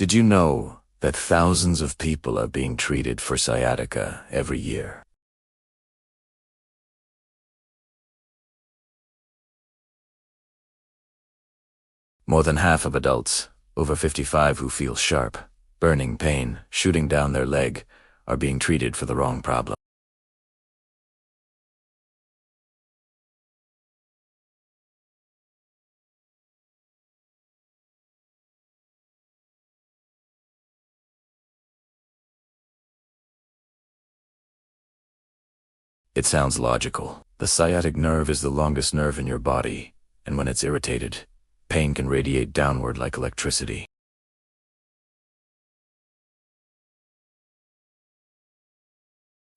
Did you know that thousands of people are being treated for sciatica every year? More than half of adults, over 55, who feel sharp, burning pain shooting down their leg are being treated for the wrong problem. It sounds logical. The sciatic nerve is the longest nerve in your body, and when it's irritated, pain can radiate downward like electricity.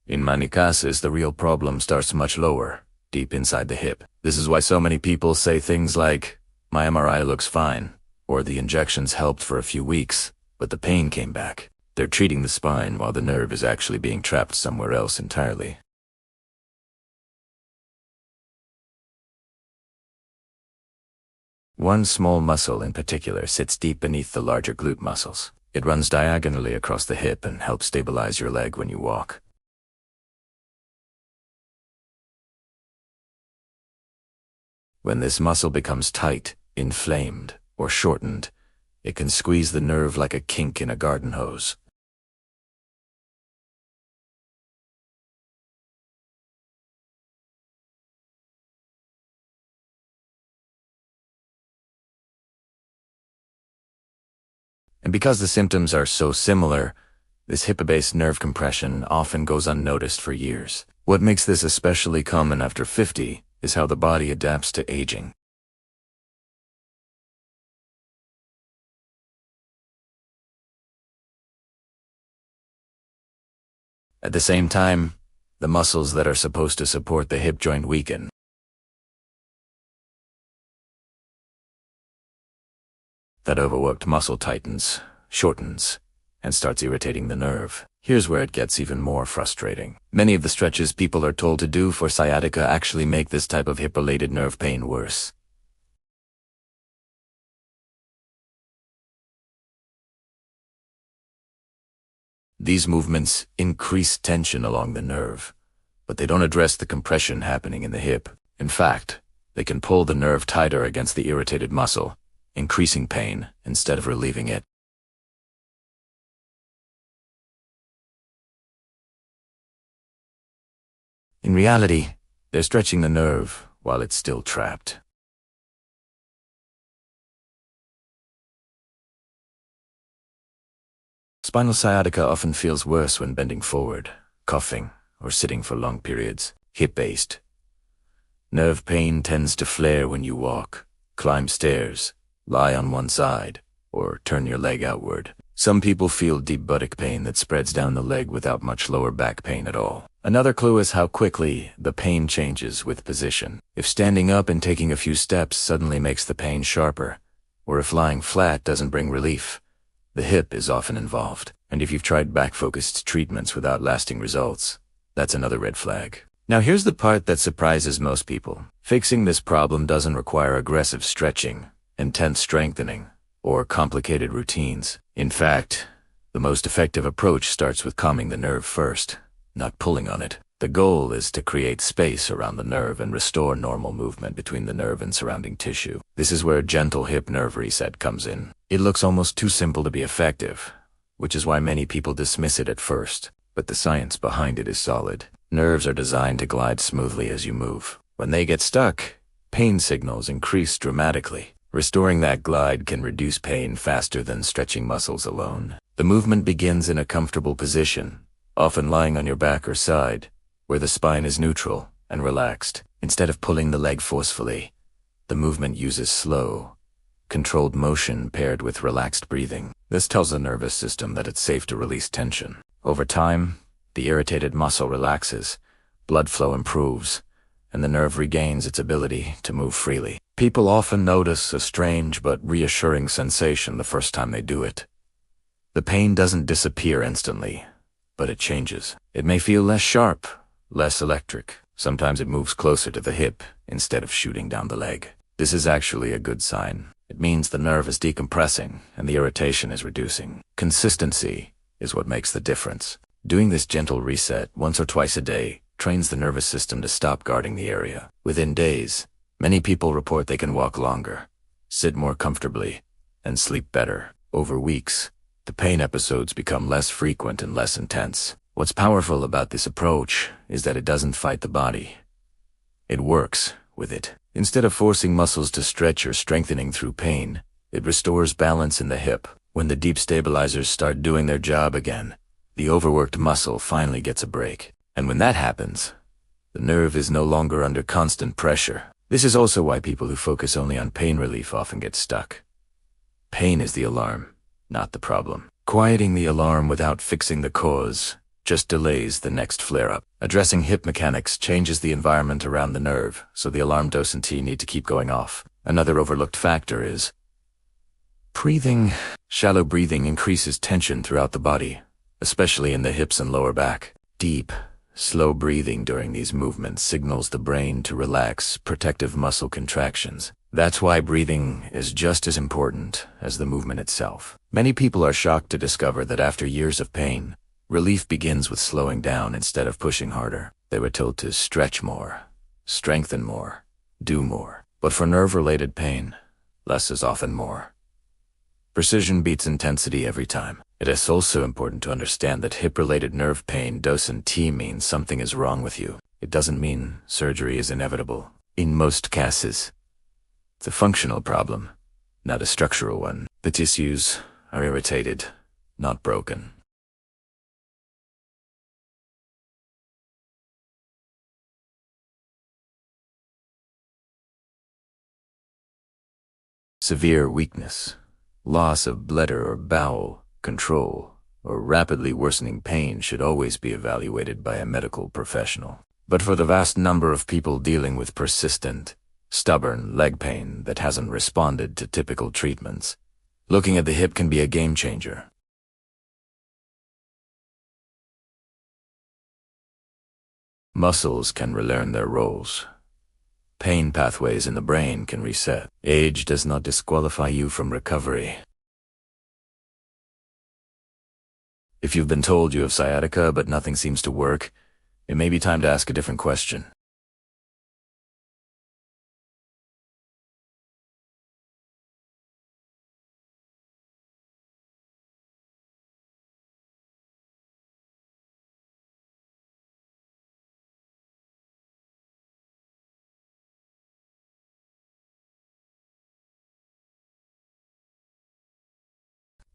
In many cases, the real problem starts much lower, deep inside the hip. This is why so many people say things like, "My MRI looks fine," or "The injections helped for a few weeks, but the pain came back." They're treating the spine while the nerve is actually being trapped somewhere else entirely. One small muscle in particular sits deep beneath the larger glute muscles. It runs diagonally across the hip and helps stabilize your leg when you walk. When this muscle becomes tight, inflamed, or shortened, it can squeeze the nerve like a kink in a garden hose. And because the symptoms are so similar, this hip-based nerve compression often goes unnoticed for years. What makes this especially common after 50 is how the body adapts to aging. At the same time, the muscles that are supposed to support the hip joint weaken. That overworked muscle tightens, shortens, and starts irritating the nerve. Here's where it gets even more frustrating. Many of the stretches people are told to do for sciatica actually make this type of hip-related nerve pain worse. These movements increase tension along the nerve, but they don't address the compression happening in the hip. In fact, they can pull the nerve tighter against the irritated muscle, increasing pain instead of relieving it. In reality, they're stretching the nerve while it's still trapped. Spinal sciatica often feels worse when bending forward, coughing, or sitting for long periods. Hip-based. Nerve pain tends to flare when you walk, climb stairs, lie on one side, or turn your leg outward. Some people feel deep buttock pain that spreads down the leg without much lower back pain at all. Another clue is how quickly the pain changes with position. If standing up and taking a few steps suddenly makes the pain sharper, or if lying flat doesn't bring relief, the hip is often involved. And if you've tried back-focused treatments without lasting results, that's another red flag. Now here's the part that surprises most people. Fixing this problem doesn't require aggressive stretching, intense strengthening, or complicated routines. In fact, the most effective approach starts with calming the nerve first, not pulling on it. The goal is to create space around the nerve and restore normal movement between the nerve and surrounding tissue. This is where gentle hip nerve reset comes in. It looks almost too simple to be effective, which is why many people dismiss it at first, but the science behind it is solid. Nerves are designed to glide smoothly as you move. When they get stuck, pain signals increase dramatically. Restoring that glide can reduce pain faster than stretching muscles alone. The movement begins in a comfortable position, often lying on your back or side, where the spine is neutral and relaxed. Instead of pulling the leg forcefully, the movement uses slow, controlled motion paired with relaxed breathing. This tells the nervous system that it's safe to release tension. Over time, the irritated muscle relaxes, blood flow improves, and the nerve regains its ability to move freely. People often notice a strange but reassuring sensation the first time they do it. The pain doesn't disappear instantly, but it changes. It may feel less sharp, less electric. Sometimes it moves closer to the hip instead of shooting down the leg. This is actually a good sign. It means the nerve is decompressing and the irritation is reducing. Consistency is what makes the difference. Doing this gentle reset once or twice a day trains the nervous system to stop guarding the area. Within days, many people report they can walk longer, sit more comfortably, and sleep better. Over weeks, the pain episodes become less frequent and less intense. What's powerful about this approach is that it doesn't fight the body. It works with it. Instead of forcing muscles to stretch or strengthening through pain, it restores balance in the hip. When the deep stabilizers start doing their job again, the overworked muscle finally gets a break. And when that happens, the nerve is no longer under constant pressure. This is also why people who focus only on pain relief often get stuck. Pain is the alarm, not the problem. Quieting the alarm without fixing the cause just delays the next flare-up. Addressing hip mechanics changes the environment around the nerve, so the alarm docent need to keep going off. Another overlooked factor is breathing. Shallow breathing increases tension throughout the body, especially in the hips and lower back. Deep, slow breathing during these movements signals the brain to relax protective muscle contractions. That's why breathing is just as important as the movement itself. Many people are shocked to discover that after years of pain, relief begins with slowing down instead of pushing harder. They were told to stretch more, strengthen more, do more. But for nerve-related pain, less is often more. Precision beats intensity every time. It is also important to understand that hip-related nerve pain doesn't mean something is wrong with you. It doesn't mean surgery is inevitable. In most cases, it's a functional problem, not a structural one. The tissues are irritated, not broken. Severe weakness, loss of bladder or bowel control, or rapidly worsening pain should always be evaluated by a medical professional. But for the vast number of people dealing with persistent, stubborn leg pain that hasn't responded to typical treatments, looking at the hip can be a game changer. Muscles can relearn their roles. Pain pathways in the brain can reset. Age does not disqualify you from recovery. If you've been told you have sciatica but nothing seems to work, it may be time to ask a different question.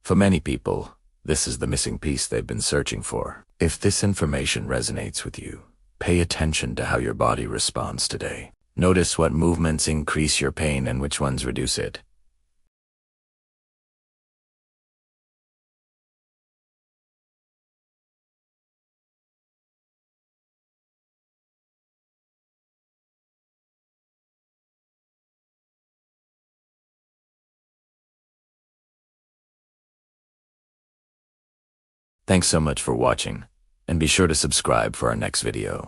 For many people, this is the missing piece they've been searching for. If this information resonates with you, pay attention to how your body responds today. Notice what movements increase your pain and which ones reduce it. Thanks so much for watching, and be sure to subscribe for our next video.